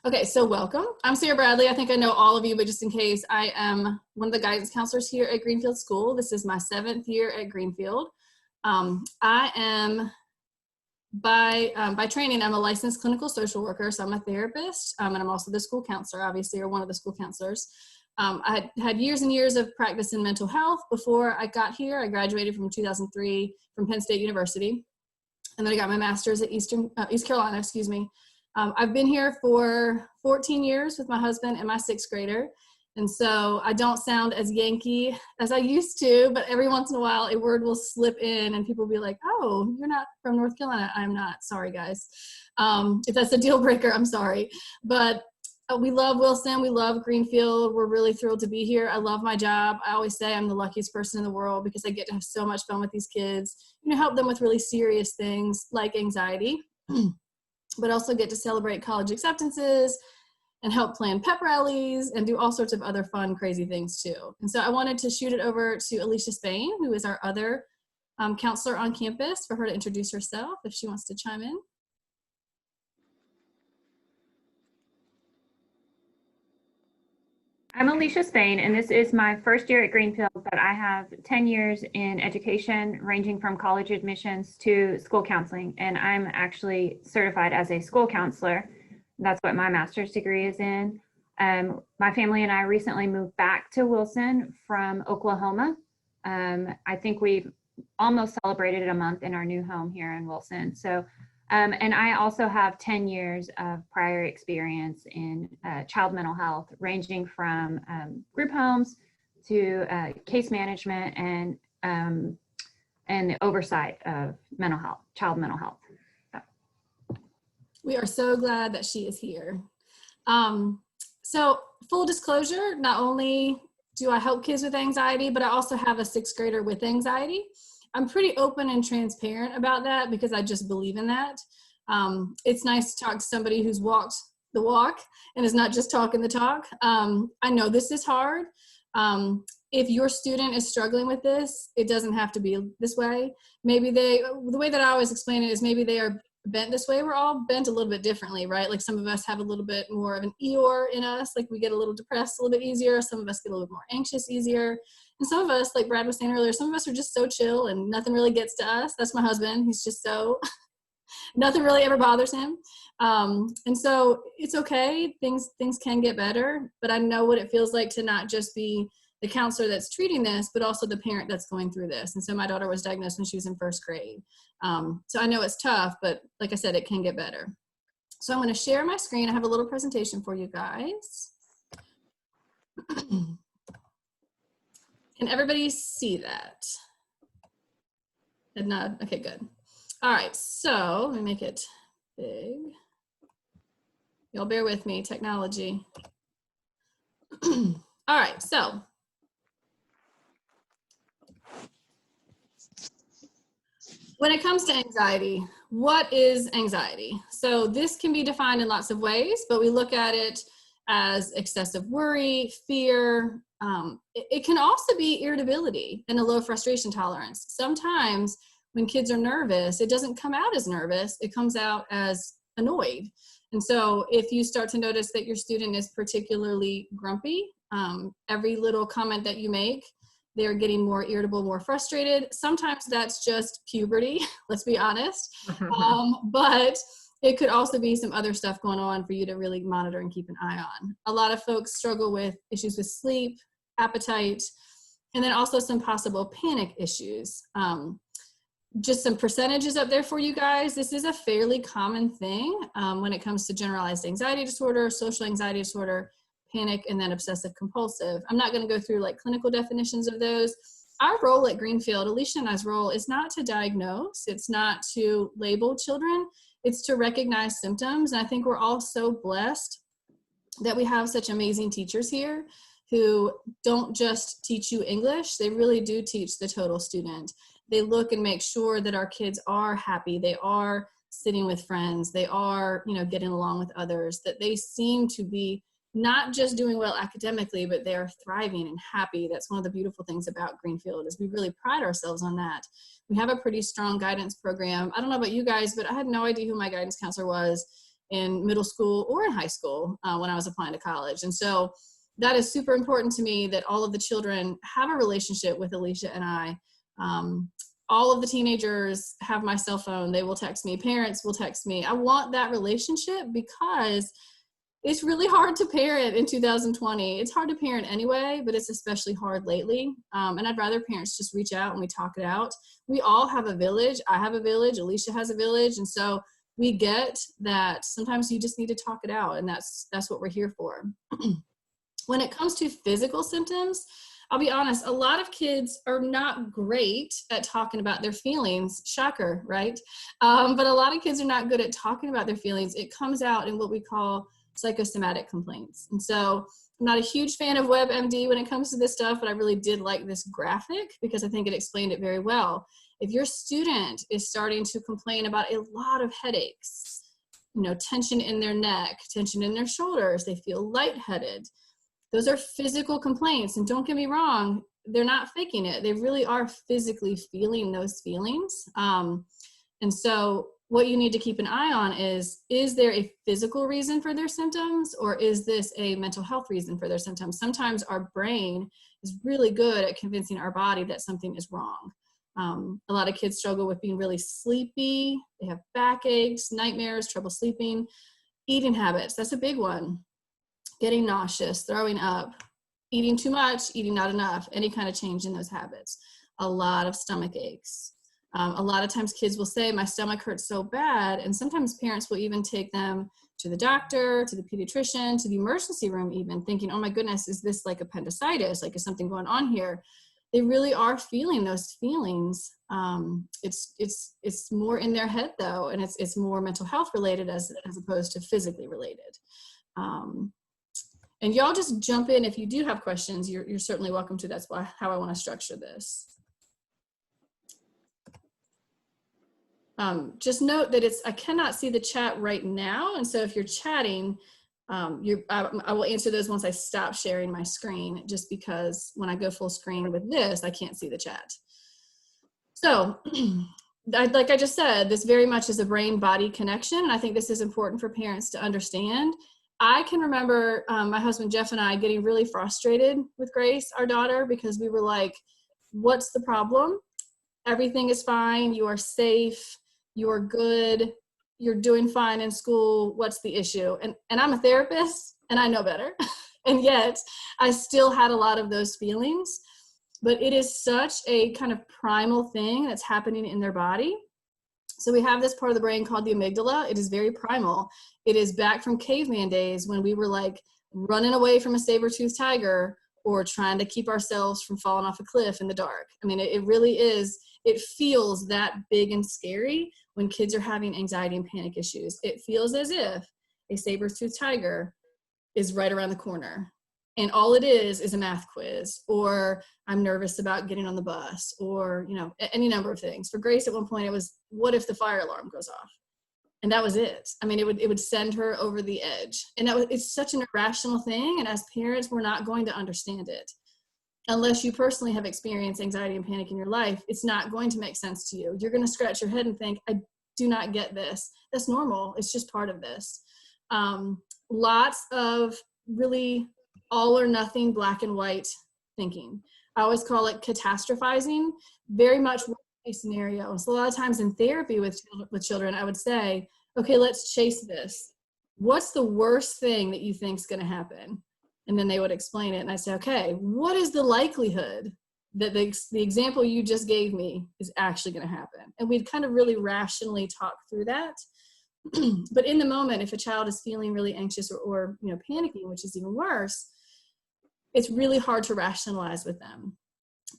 Okay, so welcome. I'm Sarah Bradley. I think I know all of you, but just in case, I am one of the guidance counselors here at Greenfield School. This is my 7th year at Greenfield. I am, by training, I'm a licensed clinical social worker, so I'm a therapist, and I'm also the school counselor, obviously, or one of the school counselors. I had years and years of practice in mental health before I got here. I graduated from 2003 from Penn State University, and then I got my master's at East Carolina, excuse me. I've been here for 14 years with my husband and my 6th grader. And so I don't sound as Yankee as I used to, but every once in a while a word will slip in and people will be like, oh, you're not from North Carolina. I'm not. Sorry, guys. If that's a deal breaker, I'm sorry. But we love Wilson. We love Greenfield. We're really thrilled to be here. I love my job. I always say I'm the luckiest person in the world because I get to have so much fun with these kids, help them with really serious things like anxiety. But also get to celebrate college acceptances and help plan pep rallies and do all sorts of other fun, crazy things too. And so I wanted to shoot it over to Alicia Spain, who is our other counselor on campus, for her to introduce herself if she wants to chime in. I'm Alicia Spain, and this is my first year at Greenfield, but I have 10 years in education, ranging from college admissions to school counseling, and I'm actually certified as a school counselor. That's what my master's degree is in. My family and I recently moved back to Wilson from Oklahoma. I think we've almost celebrated a month in our new home here in Wilson. So. And I also have 10 years of prior experience in child mental health, ranging from group homes to case management and the oversight of mental health, child mental health. We are so glad that she is here. So full disclosure, not only do I help kids with anxiety, but I also have a 6th grader with anxiety. I'm pretty open and transparent about that because I just believe in that. It's nice to talk to somebody who's walked the walk and is not just talking the talk. I know this is hard. If your student is struggling with this, it doesn't have to be this way. Maybe the way that I always explain it is maybe they are bent this way. We're all bent a little bit differently, right? Like some of us have a little bit more of an Eeyore in us, like we get a little depressed a little bit easier. Some of us get a little bit more anxious easier. And some of us, like Brad was saying earlier, some of us are just so chill and nothing really gets to us. That's my husband. He's just so, nothing really ever bothers him. And so it's okay. Things can get better, but I know what it feels like to not just be the counselor that's treating this, but also the parent that's going through this. And so my daughter was diagnosed when she was in 1st grade. So I know it's tough, but like I said, it can get better. So I'm going to share my screen. I have a little presentation for you guys. Can everybody see that? Head nod. Okay, good. All right, so let me make it big. Y'all bear with me, technology. All right, so when it comes to anxiety, what is anxiety? So this can be defined in lots of ways, but we look at it as excessive worry, fear. It can also be irritability and a low frustration tolerance. Sometimes when kids are nervous, it doesn't come out as nervous, it comes out as annoyed. And so if you start to notice that your student is particularly grumpy, every little comment that you make, they're getting more irritable, more frustrated. Sometimes that's just puberty, let's be honest. But it could also be some other stuff going on for you to really monitor and keep an eye on. A lot of folks struggle with issues with sleep, appetite, and then also some possible panic issues. Just some percentages up there for you guys. This is a fairly common thing when it comes to generalized anxiety disorder, social anxiety disorder, panic, and then obsessive compulsive. I'm not going to go through like clinical definitions of those. Our role at Greenfield, Alicia and I's role, is not to diagnose. It's not to label children. It's to recognize symptoms. And I think we're all so blessed that we have such amazing teachers here who don't just teach you English. They really do teach the total student. They look and make sure that our kids are happy. They are sitting with friends. They are, getting along with others, that they seem to be not just doing well academically, but they are thriving and happy. That's one of the beautiful things about Greenfield is we really pride ourselves on that. We have a pretty strong guidance program. I don't know about you guys, but I had no idea who my guidance counselor was in middle school or in high school when I was applying to college. And so that is super important to me, that all of the children have a relationship with Alicia and I. All of the teenagers have my cell phone. They will text me. Parents will text me. I want that relationship because it's really hard to parent in 2020. It's hard to parent anyway, but it's especially hard lately. And I'd rather parents just reach out and we talk it out. We all have a village. I have a village. Alicia has a village. And so we get that sometimes you just need to talk it out. And that's what we're here for. When it comes to physical symptoms, I'll be honest, a lot of kids are not great at talking about their feelings. Shocker, right? But a lot of kids are not good at talking about their feelings. It comes out in what we call psychosomatic complaints. And so I'm not a huge fan of WebMD when it comes to this stuff, but I really did like this graphic because I think it explained it very well. If your student is starting to complain about a lot of headaches, tension in their neck, tension in their shoulders, they feel lightheaded, those are physical complaints. And don't get me wrong, they're not faking it. They really are physically feeling those feelings. And so what you need to keep an eye on is there a physical reason for their symptoms, or is this a mental health reason for their symptoms? Sometimes our brain is really good at convincing our body that something is wrong. A lot of kids struggle with being really sleepy. They have backaches, nightmares, trouble sleeping. Eating habits, that's a big one. Getting nauseous, throwing up, eating too much, eating not enough, any kind of change in those habits. A lot of stomach aches. A lot of times kids will say, my stomach hurts so bad, and sometimes parents will even take them to the doctor, to the pediatrician, to the emergency room even, thinking, oh my goodness, is this like appendicitis? Like, is something going on here? They really are feeling those feelings. It's more in their head though, and it's more mental health related as opposed to physically related. And y'all just jump in if you do have questions. You're certainly welcome to. That's how I want to structure this. Just note that I cannot see the chat right now, and so if you're chatting, I will answer those once I stop sharing my screen, just because when I go full screen with this, I can't see the chat. So, like I just said, this very much is a brain-body connection, and I think this is important for parents to understand. I can remember my husband Jeff and I getting really frustrated with Grace, our daughter, because we were like, what's the problem? Everything is fine. You are safe. You are good. You're doing fine in school. What's the issue? And I'm a therapist and I know better. And yet I still had a lot of those feelings, but it is such a kind of primal thing that's happening in their body. So we have this part of the brain called the amygdala. It is very primal. It is back from caveman days when we were like running away from a saber-toothed tiger or trying to keep ourselves from falling off a cliff in the dark. I mean, it really is, it feels that big and scary when kids are having anxiety and panic issues. It feels as if a saber-toothed tiger is right around the corner. And all it is a math quiz, or I'm nervous about getting on the bus, or, any number of things. For Grace, at one point, it was, what if the fire alarm goes off? And that was it. I mean, it would send her over the edge. And it's such an irrational thing. And as parents, we're not going to understand it. Unless you personally have experienced anxiety and panic in your life, it's not going to make sense to you. You're going to scratch your head and think, I do not get this. That's normal. It's just part of this. Lots of really all or nothing, black and white thinking. I always call it catastrophizing, very much worst case scenario. So a lot of times in therapy with children, I would say, okay, let's chase this. What's the worst thing that you think is going to happen? And then they would explain it. And I say, okay, what is the likelihood that the example you just gave me is actually going to happen? And we'd kind of really rationally talk through that. But in the moment, if a child is feeling really anxious or panicking, which is even worse, it's really hard to rationalize with them.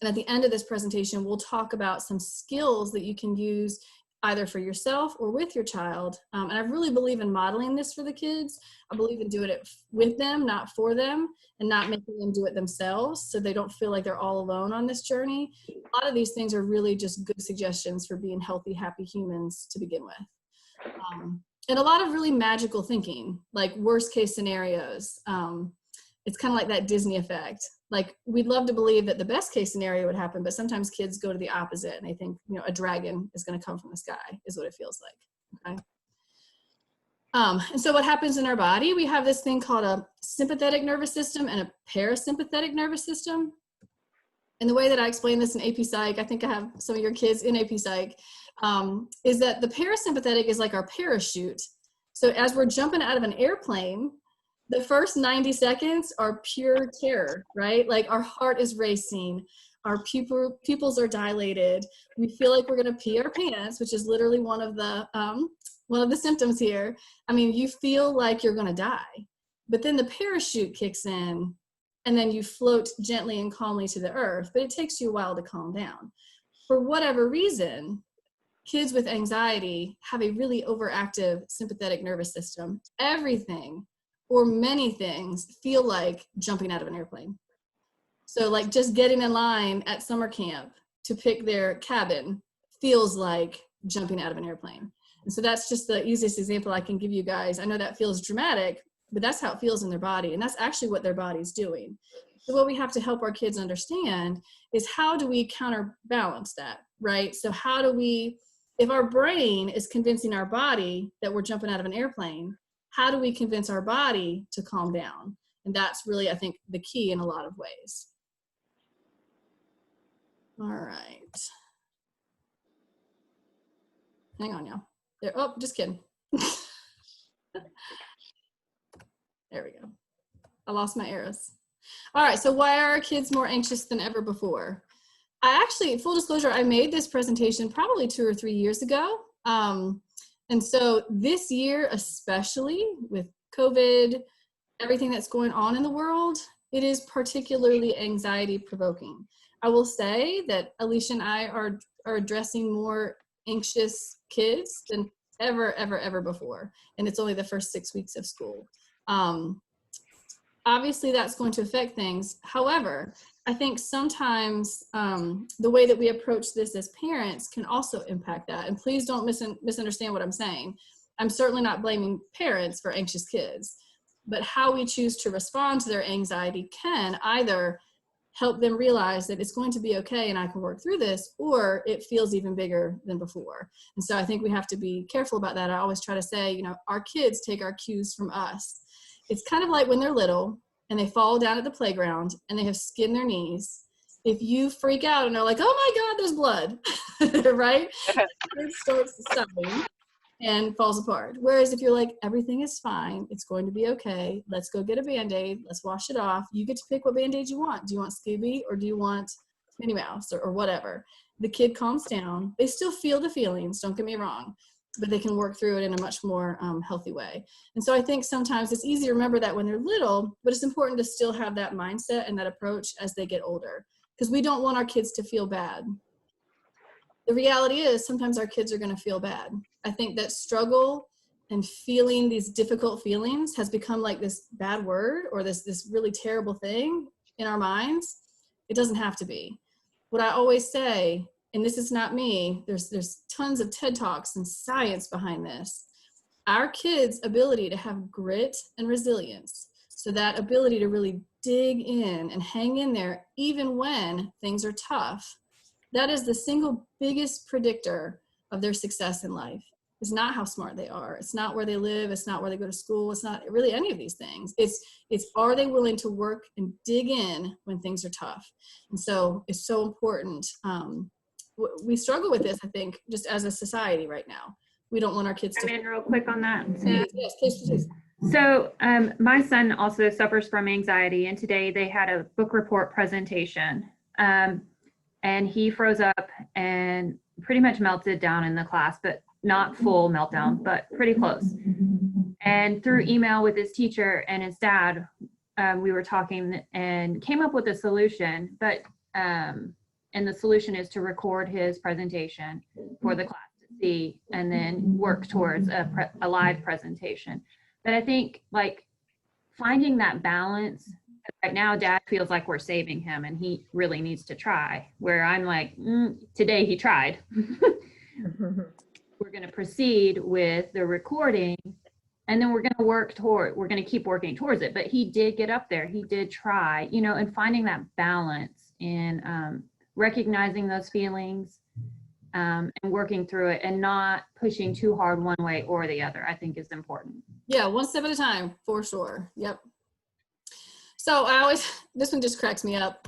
And at the end of this presentation, we'll talk about some skills that you can use either for yourself or with your child. And I really believe in modeling this for the kids. I believe in doing it with them, not for them, and not making them do it themselves so they don't feel like they're all alone on this journey. A lot of these things are really just good suggestions for being healthy, happy humans to begin with. And a lot of really magical thinking, like worst case scenarios. It's kind of like that Disney effect. Like, we'd love to believe that the best case scenario would happen, but sometimes kids go to the opposite and they think, a dragon is going to come from the sky is what it feels like. Okay. And so what happens in our body, we have this thing called a sympathetic nervous system and a parasympathetic nervous system. And the way that I explain this in AP Psych, I think I have some of your kids in AP Psych, is that the parasympathetic is like our parachute. So as we're jumping out of an airplane, the first 90 seconds are pure terror, right? Like our heart is racing, our pupils are dilated. We feel like we're gonna pee our pants, which is literally one of the symptoms here. I mean, you feel like you're gonna die, but then the parachute kicks in and then you float gently and calmly to the earth, but it takes you a while to calm down. For whatever reason, kids with anxiety have a really overactive sympathetic nervous system. Everything or many things feel like jumping out of an airplane. So like just getting in line at summer camp to pick their cabin feels like jumping out of an airplane. And so that's just the easiest example I can give you guys. I know that feels dramatic, but that's how it feels in their body. And that's actually what their body's doing. So what we have to help our kids understand is how do we counterbalance that, right? So how do we, if our brain is convincing our body that we're jumping out of an airplane, how do we convince our body to calm down? And that's really, I think, the key in a lot of ways. All right. Hang on, y'all. There, oh, just kidding. There we go. I lost my arrows. All right, so why are our kids more anxious than ever before? I actually, full disclosure, I made this presentation probably 2 or 3 years ago. And so this year, especially with COVID, everything that's going on in the world, it is particularly anxiety provoking. I will say that Alicia and I are addressing more anxious kids than ever before. And it's only the first 6 weeks of school. Obviously that's going to affect things. However, I think sometimes the way that we approach this as parents can also impact that. And please don't misunderstand what I'm saying. I'm certainly not blaming parents for anxious kids, but how we choose to respond to their anxiety can either help them realize that it's going to be okay and I can work through this, or it feels even bigger than before. And so I think we have to be careful about that. I always try to say, you know, our kids take our cues from us. It's kind of like when they're little and they fall down at the playground and they have skin their knees. If you freak out and are like, oh my God, there's blood, right? It starts sobbing and falls apart. Whereas if you're like, everything is fine, it's going to be okay, let's go get a Band-Aid, let's wash it off. You get to pick what Band-Aid you want. Do you want Scooby or do you want Minnie Mouse or whatever? The kid calms down. They still feel the feelings, don't get me wrong, but they can work through it in a much more healthy way. And so I think sometimes it's easy to remember that when they're little, but it's important to still have that mindset and that approach as they get older, because we don't want our kids to feel bad. The reality is sometimes our kids are going to feel bad. I think that struggle and feeling these difficult feelings has become like this bad word or this really terrible thing in our minds. It doesn't have to be. What I always say, and this is not me, there's tons of TED Talks and science behind this. Our kids' ability to have grit and resilience, so that ability to really dig in and hang in there even when things are tough, that is the single biggest predictor of their success in life. It's not how smart they are. It's not where they live. It's not where they go to school. It's not really any of these things. It's are they willing to work and dig in when things are tough? And so it's so important. We struggle with this, I think, just as a society right now. We don't want our kids to. I'm in real quick on that. Yes, please. So my son also suffers from anxiety, and today they had a book report presentation, and he froze up and pretty much melted down in the class, but not full meltdown, but pretty close. And through email with his teacher and his dad, we were talking and came up with a solution, but and the solution is to record his presentation for the class to see and then work towards a live presentation. But I think like finding that balance, right now dad feels like we're saving him and he really needs to try, where I'm like, today he tried. We're going to proceed with the recording and then we're going to keep working towards it. But he did get up there. He did try, you know, and finding that balance in recognizing those feelings and working through it and not pushing too hard one way or the other, I think is important. Yeah, one step at a time, for sure. Yep. So this one just cracks me up.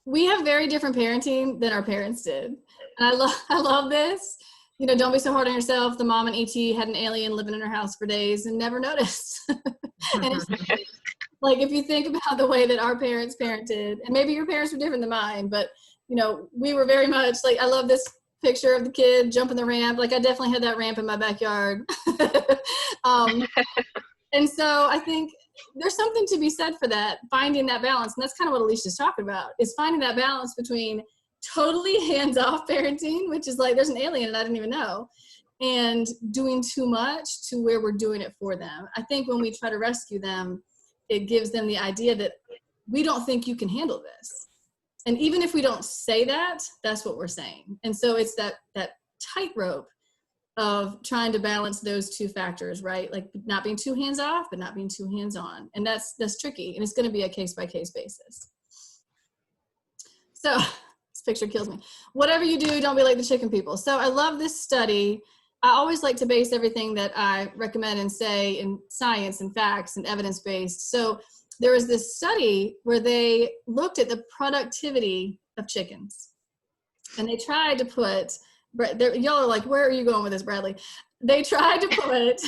We have very different parenting than our parents did. And I love this. You know, don't be so hard on yourself. The mom in ET had an alien living in her house for days and never noticed. And it's like, if you think about the way that our parents parented, and maybe your parents were different than mine, but you know, we were very much like, I love this picture of the kid jumping the ramp. Like, I definitely had that ramp in my backyard. And so I think there's something to be said for that, finding that balance. And that's kind of what Alicia's talking about, is finding that balance between totally hands-off parenting, which is like, there's an alien and I didn't even know, and doing too much to where we're doing it for them. I think when we try to rescue them, it gives them the idea that we don't think you can handle this. And even if we don't say that, that's what we're saying. And so it's that tightrope of trying to balance those two factors, right? Like not being too hands-off, but not being too hands-on. And that's tricky. And it's going to be a case-by-case basis. So this picture kills me. Whatever you do, don't be like the chicken people. So I love this study. I always like to base everything that I recommend and say in science and facts and evidence-based. So there was this study where they looked at the productivity of chickens. And they tried to put, y'all are like, where are you going with this, Bradley? They tried to put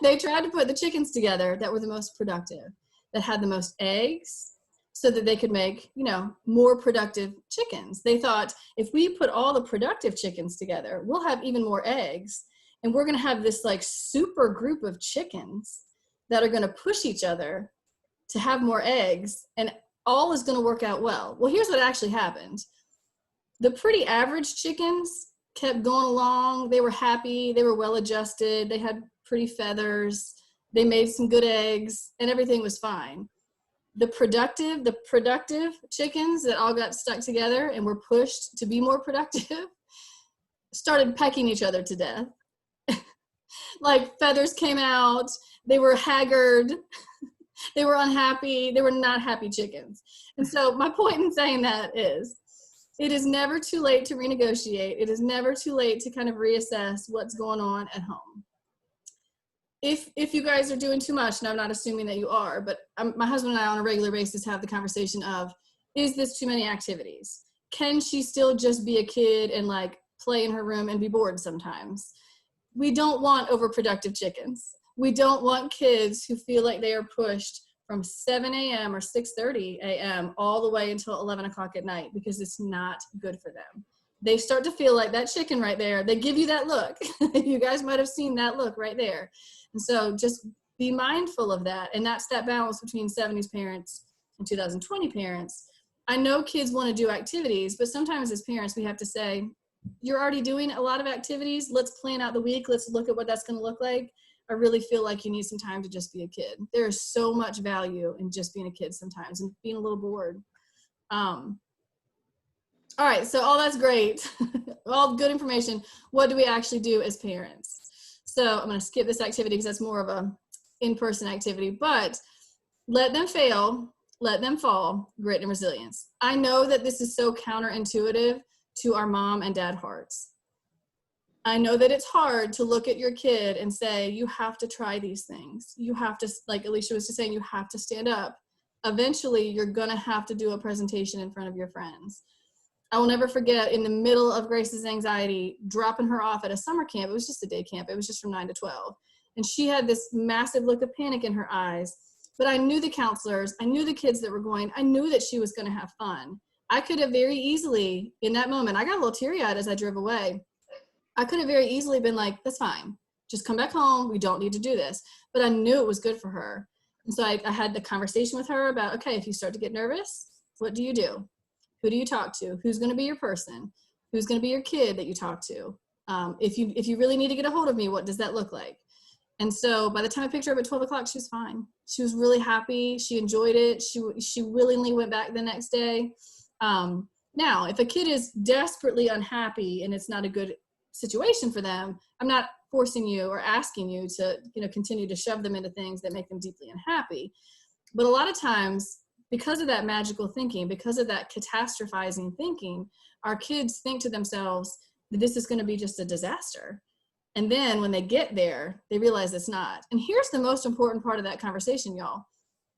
the chickens together that were the most productive, that had the most eggs, so that they could make, you know, more productive chickens. They thought, if we put all the productive chickens together, we'll have even more eggs. And we're going to have this like super group of chickens that are going to push each other to have more eggs, and all is going to work out well. Well, here's what actually happened. The pretty average chickens kept going along. They were happy. They were well adjusted. They had pretty feathers. They made some good eggs, and everything was fine. The productive chickens that all got stuck together and were pushed to be more productive started pecking each other to death. Like, feathers came out. They were haggard. They were unhappy. They were not happy chickens. And so my point in saying that is, it is never too late to renegotiate. It is never too late to kind of reassess what's going on at home. If you guys are doing too much, and I'm not assuming that you are, but my husband and I on a regular basis have the conversation of, is this too many activities? Can she still just be a kid and like play in her room and be bored sometimes? We don't want overproductive chickens. We don't want kids who feel like they are pushed from 7 a.m. or 6:30 a.m. all the way until 11 o'clock at night, because it's not good for them. They start to feel like that chicken right there. They give you that look. You guys might have seen that look right there. And so just be mindful of that. And that's that balance between 70s parents and 2020 parents. I know kids want to do activities, but sometimes as parents, we have to say, you're already doing a lot of activities. Let's plan out the week. Let's look at what that's going to look like. I really feel like you need some time to just be a kid. There is so much value in just being a kid sometimes and being a little bored. All right, so all that's great. All good information. What do we actually do as parents? So I'm going to skip this activity because that's more of a in-person activity, but let them fail, let them fall, grit and resilience. I know that this is so counterintuitive to our mom and dad hearts. I know that it's hard to look at your kid and say, you have to try these things. You have to, like Alicia was just saying, you have to stand up. Eventually, you're going to have to do a presentation in front of your friends. I will never forget, in the middle of Grace's anxiety, dropping her off at a summer camp. It was just a day camp. It was just from 9 to 12. And she had this massive look of panic in her eyes. But I knew the counselors. I knew the kids that were going. I knew that she was going to have fun. I could have very easily, in that moment, I got a little teary-eyed as I drove away. I could have very easily been like, that's fine. Just come back home. We don't need to do this. But I knew it was good for her. And so I had the conversation with her about, okay, if you start to get nervous, what do you do? Who do you talk to? Who's going to be your person? Who's going to be your kid that you talk to? If you really need to get a hold of me, what does that look like? And so by the time I picked her up at 12 o'clock, she was fine. She was really happy. She enjoyed it. She willingly went back the next day. Now, if a kid is desperately unhappy and it's not a good situation for them, I'm not forcing you or asking you to, continue to shove them into things that make them deeply unhappy. But a lot of times because of that magical thinking, because of that catastrophizing thinking, our kids think to themselves that this is going to be just a disaster. And then when they get there, they realize it's not. And here's the most important part of that conversation, y'all,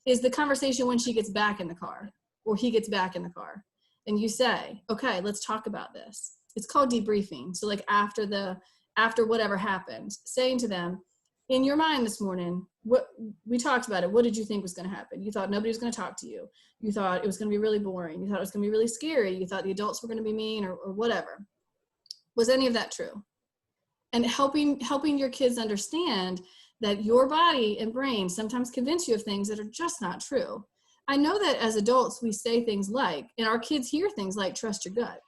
is the conversation when she gets back in the car or he gets back in the car. And you say, okay, let's talk about this. It's called debriefing. So like after whatever happened, saying to them, in your mind this morning, what we talked about it, what did you think was going to happen? You thought nobody was going to talk to you. You thought it was going to be really boring. You thought it was going to be really scary. You thought the adults were going to be mean or whatever. Was any of that true? And helping your kids understand that your body and brain sometimes convince you of things that are just not true. I know that as adults, we say things like, and our kids hear things like, trust your gut.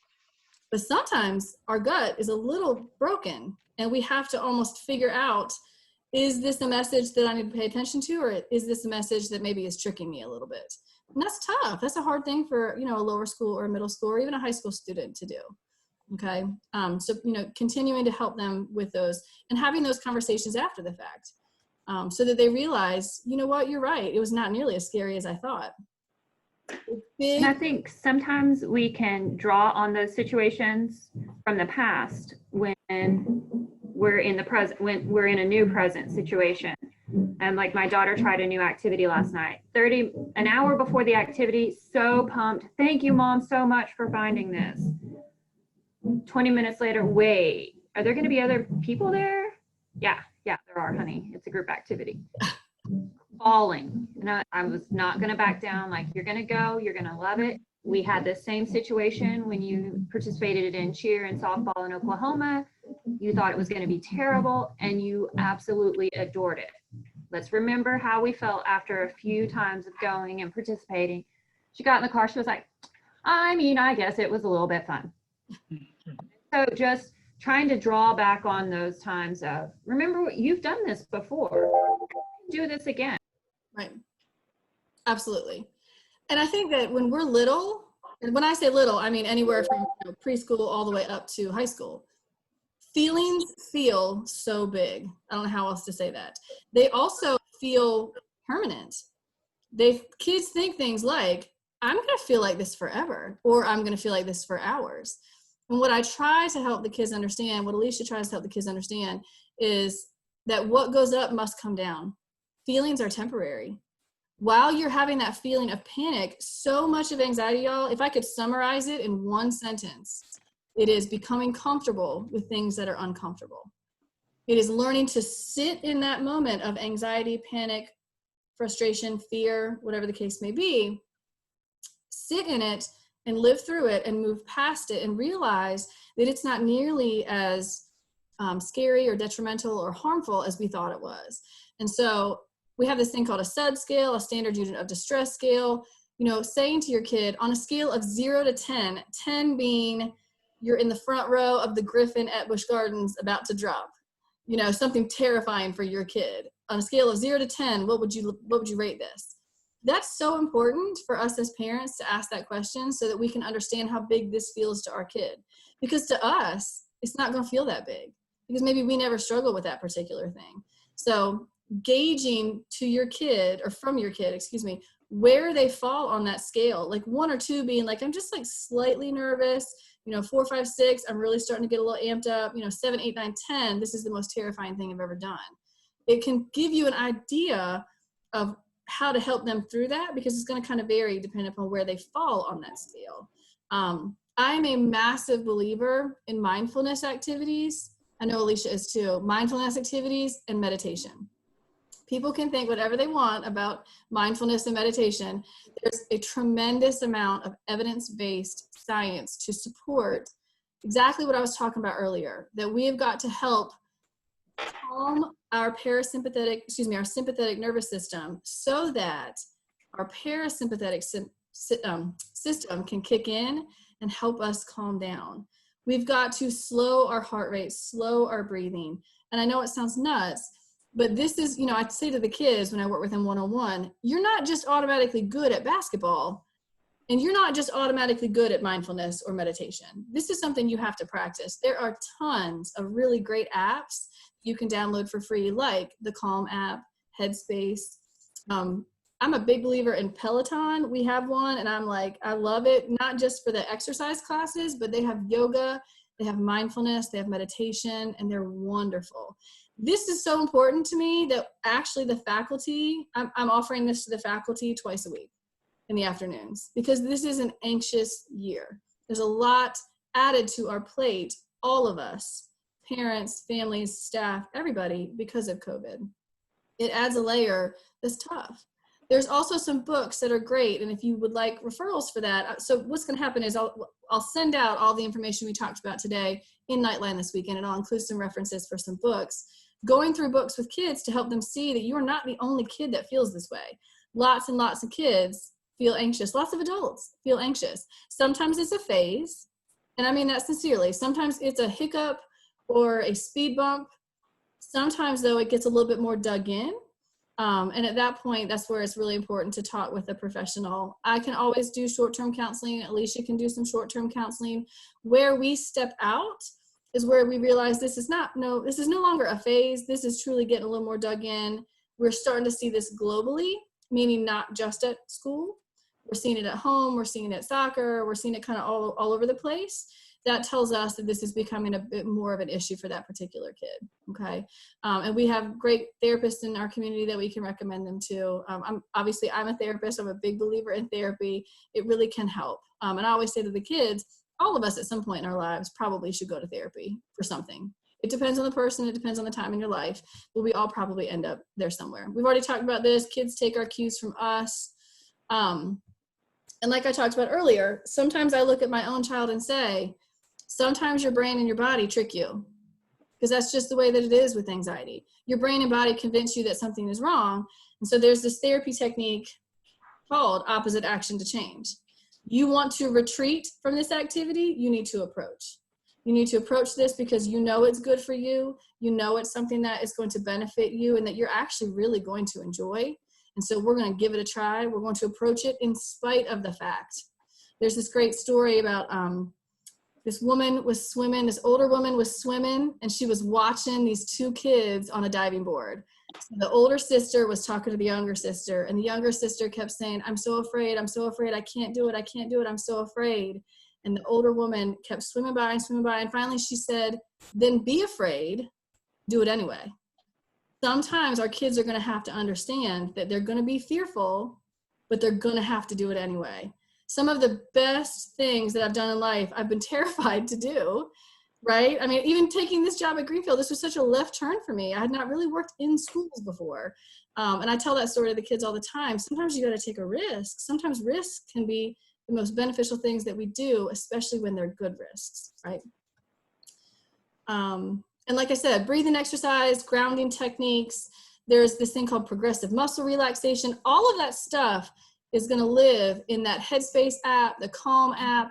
But sometimes our gut is a little broken and we have to almost figure out, is this a message that I need to pay attention to, or is this a message that maybe is tricking me a little bit? And that's tough. That's a hard thing for, a lower school or a middle school or even a high school student to do. Okay. So, continuing to help them with those and having those conversations after the fact, so that they realize, you know what, you're right. It was not nearly as scary as I thought. And I think sometimes we can draw on those situations from the past when we're in the present, when we're in a new present situation. And like my daughter tried a new activity last night, an hour before the activity, so pumped. Thank you, Mom, so much for finding this. 20 minutes later, wait, are there going to be other people there? Yeah, there are, honey. It's a group activity. Falling. I was not going to back down. Like, you're going to go, you're going to love it. We had the same situation when you participated in cheer and softball in Oklahoma. You thought it was going to be terrible, and you absolutely adored it. Let's remember how we felt after a few times of going and participating. She got in the car. She was like, I guess it was a little bit fun. So just trying to draw back on those times of, remember what you've done this before. Do this again. Right. Absolutely. And I think that when we're little, and when I say little, I mean anywhere from preschool all the way up to high school, feelings feel so big. I don't know how else to say that. They also feel permanent. Kids think things like, I'm going to feel like this forever, or I'm going to feel like this for hours. And what I try to help the kids understand, what Alicia tries to help the kids understand, is that what goes up must come down. Feelings are temporary. While you're having that feeling of panic, so much of anxiety, y'all, if I could summarize it in one sentence, it is becoming comfortable with things that are uncomfortable. It is learning to sit in that moment of anxiety, panic, frustration, fear, whatever the case may be, sit in it and live through it and move past it and realize that it's not nearly as scary or detrimental or harmful as we thought it was. And so we have this thing called a SUD scale, a standard unit of distress scale, saying to your kid on a scale of 0 to 10, 10 being you're in the front row of the Griffin at Busch Gardens about to drop, something terrifying for your kid. On a scale of 0 to 10, what would you rate this? That's so important for us as parents to ask that question so that we can understand how big this feels to our kid. Because to us, it's not going to feel that big because maybe we never struggle with that particular thing. So gauging to your kid, or from your kid, where they fall on that scale, like 1 or 2 being like, I'm just like slightly nervous, 4, 5, 6, I'm really starting to get a little amped up, 7, 8, 9, 10, this is the most terrifying thing I've ever done. It can give you an idea of how to help them through that, because it's going to kind of vary depending upon where they fall on that scale. I'm a massive believer in mindfulness activities. I know Alicia is too. Mindfulness activities and meditation. People can think whatever they want about mindfulness and meditation. There's a tremendous amount of evidence-based science to support exactly what I was talking about earlier, that we have got to help calm our sympathetic nervous system so that our parasympathetic system can kick in and help us calm down. We've got to slow our heart rate, slow our breathing. And I know it sounds nuts, but this is, I say to the kids when I work with them one-on-one, you're not just automatically good at basketball, and you're not just automatically good at mindfulness or meditation. This is something you have to practice. There are tons of really great apps you can download for free, like the Calm app, Headspace. I'm a big believer in Peloton. We have one, and I'm like, I love it, not just for the exercise classes, but they have yoga, they have mindfulness, they have meditation, and they're wonderful. This is so important to me that actually the faculty, I'm offering this to the faculty twice a week in the afternoons, because this is an anxious year. There's a lot added to our plate, all of us, parents, families, staff, everybody, because of COVID. It adds a layer that's tough. There's also some books that are great, and if you would like referrals for that, so what's going to happen is I'll send out all the information we talked about today in Nightline this weekend, and I'll include some references for some books, going through books with kids to help them see that you're not the only kid that feels this way. Lots and lots of kids feel anxious. Lots of adults feel anxious. Sometimes it's a phase, and I mean that sincerely. Sometimes it's a hiccup or a speed bump. Sometimes, though, it gets a little bit more dug in. And at that point, that's where it's really important to talk with a professional. I can always do short-term counseling. Alicia can do some short-term counseling. Where we step out is where we realize this is no longer a phase. This is truly getting a little more dug in. We're starting to see this globally, meaning not just at school. We're seeing it at home. We're seeing it at soccer. We're seeing it kind of all over the place. That tells us that this is becoming a bit more of an issue for that particular kid, okay? And we have great therapists in our community that we can recommend them to. I'm a therapist. I'm a big believer in therapy. It really can help. And I always say to the kids, all of us at some point in our lives probably should go to therapy for something. It depends on the person. It depends on the time in your life, but we all probably end up there somewhere. We've already talked about this. Kids take our cues from us. And like I talked about earlier, sometimes I look at my own child and say, sometimes your brain and your body trick you, because that's just the way that it is with anxiety. Your brain and body convince you that something is wrong. And so there's this therapy technique called opposite action to change. You want to retreat from this activity, you need to approach. You need to approach this because you know it's good for you. You know it's something that is going to benefit you and that you're actually really going to enjoy. And so we're going to give it a try. We're going to approach it in spite of the fact. There's this great story about this woman was swimming, this older woman was swimming, and she was watching these two kids on a diving board. So the older sister was talking to the younger sister, and the younger sister kept saying, I'm so afraid, I can't do it, I'm so afraid. And the older woman kept swimming by, and finally she said, then be afraid, do it anyway. Sometimes our kids are going to have to understand that they're going to be fearful, but they're going to have to do it anyway. Some of the best things that I've done in life, I've been terrified to do, right? I mean, even taking this job at Greenfield, this was such a left turn for me. I had not really worked in schools before. And I tell that story to the kids all the time. Sometimes you got to take a risk. Sometimes risks can be the most beneficial things that we do, especially when they're good risks, right? And like I said, breathing exercise, grounding techniques, there's this thing called progressive muscle relaxation. All of that stuff is going to live in that Headspace app, the Calm app.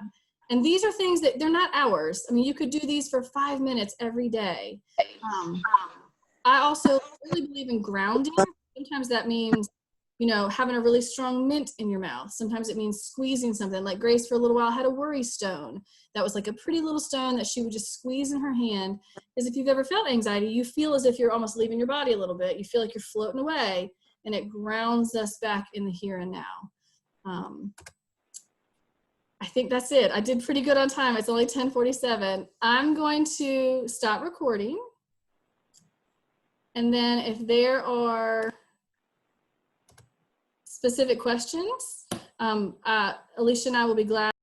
And these are things that they're not hours. I mean, you could do these for 5 minutes every day. I also really believe in grounding. Sometimes that means, having a really strong mint in your mouth. Sometimes it means squeezing something. Like Grace for a little while had a worry stone. That was like a pretty little stone that she would just squeeze in her hand. Because if you've ever felt anxiety, you feel as if you're almost leaving your body a little bit. You feel like you're floating away. And it grounds us back in the here and now. I think that's it. I did pretty good on time. It's only 10:47. I'm going to stop recording. And then if there are specific questions, Alicia and I will be glad